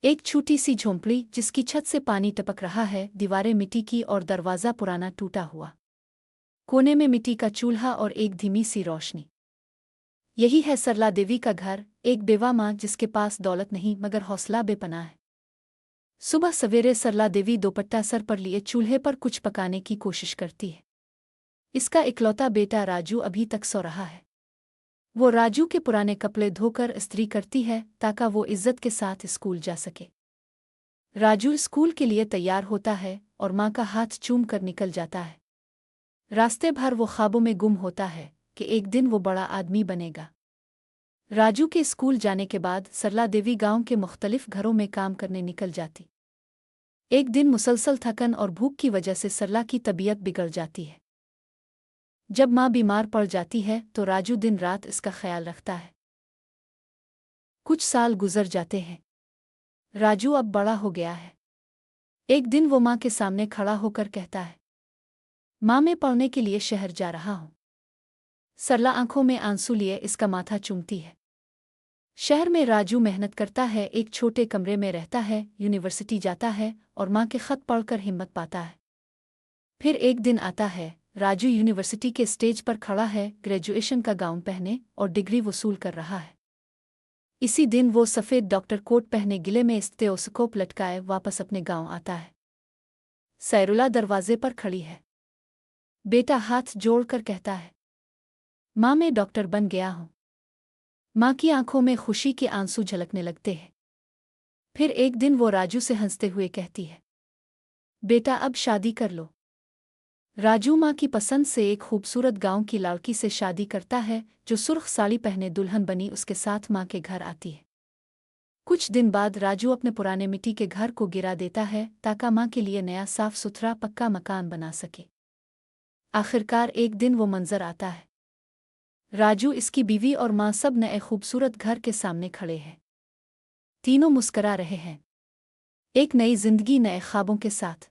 एक छोटी सी झोंपड़ी जिसकी छत से पानी टपक रहा है, दीवारें मिट्टी की और दरवाज़ा पुराना टूटा हुआ। कोने में मिट्टी का चूल्हा और एक धीमी सी रोशनी। यही है सरला देवी का घर, एक बेवा माँ जिसके पास दौलत नहीं मगर हौसला बेपनाह है। सुबह सवेरे सरला देवी दोपट्टा सर पर लिए चूल्हे पर कुछ पकाने की कोशिश करती है। इसका इकलौता बेटा राजू अभी तक सो रहा है। वो राजू के पुराने कपड़े धोकर इस्त्री करती है ताकि वो इज्जत के साथ स्कूल जा सके। राजू स्कूल के लिए तैयार होता है और माँ का हाथ चूम कर निकल जाता है। रास्ते भर वो ख्वाबों में गुम होता है कि एक दिन वो बड़ा आदमी बनेगा। राजू के स्कूल जाने के बाद सरला देवी गांव के मुख्तलिफ घरों में काम करने निकल जाती। एक दिन मुसलसल थकन और भूख की वजह से सरला की तबीयत बिगड़ जाती है। जब माँ बीमार पड़ जाती है तो राजू दिन रात इसका ख्याल रखता है। कुछ साल गुजर जाते हैं। राजू अब बड़ा हो गया है। एक दिन वो माँ के सामने खड़ा होकर कहता है, माँ, मैं पढ़ने के लिए शहर जा रहा हूँ। सरला आंखों में आंसू लिए इसका माथा चूमती है। शहर में राजू मेहनत करता है, एक छोटे कमरे में रहता है, यूनिवर्सिटी जाता है और माँ के खत पढ़कर हिम्मत पाता है। फिर एक दिन आता है, राजू यूनिवर्सिटी के स्टेज पर खड़ा है, ग्रेजुएशन का गाउन पहने और डिग्री वसूल कर रहा है। इसी दिन वो सफ़ेद डॉक्टर कोट पहने गिले में स्टेथोस्कोप लटकाए वापस अपने गांव आता है। सैरुला दरवाजे पर खड़ी है। बेटा हाथ जोड़कर कहता है, माँ, मैं डॉक्टर बन गया हूँ। माँ की आंखों में खुशी के आंसू झलकने लगते हैं। फिर एक दिन वो राजू से हंसते हुए कहती है, बेटा अब शादी कर लो। राजू माँ की पसंद से एक खूबसूरत गांव की लड़की से शादी करता है जो सुर्ख साड़ी पहने दुल्हन बनी उसके साथ माँ के घर आती है। कुछ दिन बाद राजू अपने पुराने मिट्टी के घर को गिरा देता है ताकि माँ के लिए नया साफ सुथरा पक्का मकान बना सके। आखिरकार एक दिन वो मंजर आता है। राजू, इसकी बीवी और माँ सब नए खूबसूरत घर के सामने खड़े हैं। तीनों मुस्करा रहे हैं, एक नई जिंदगी नए ख्वाबों के साथ।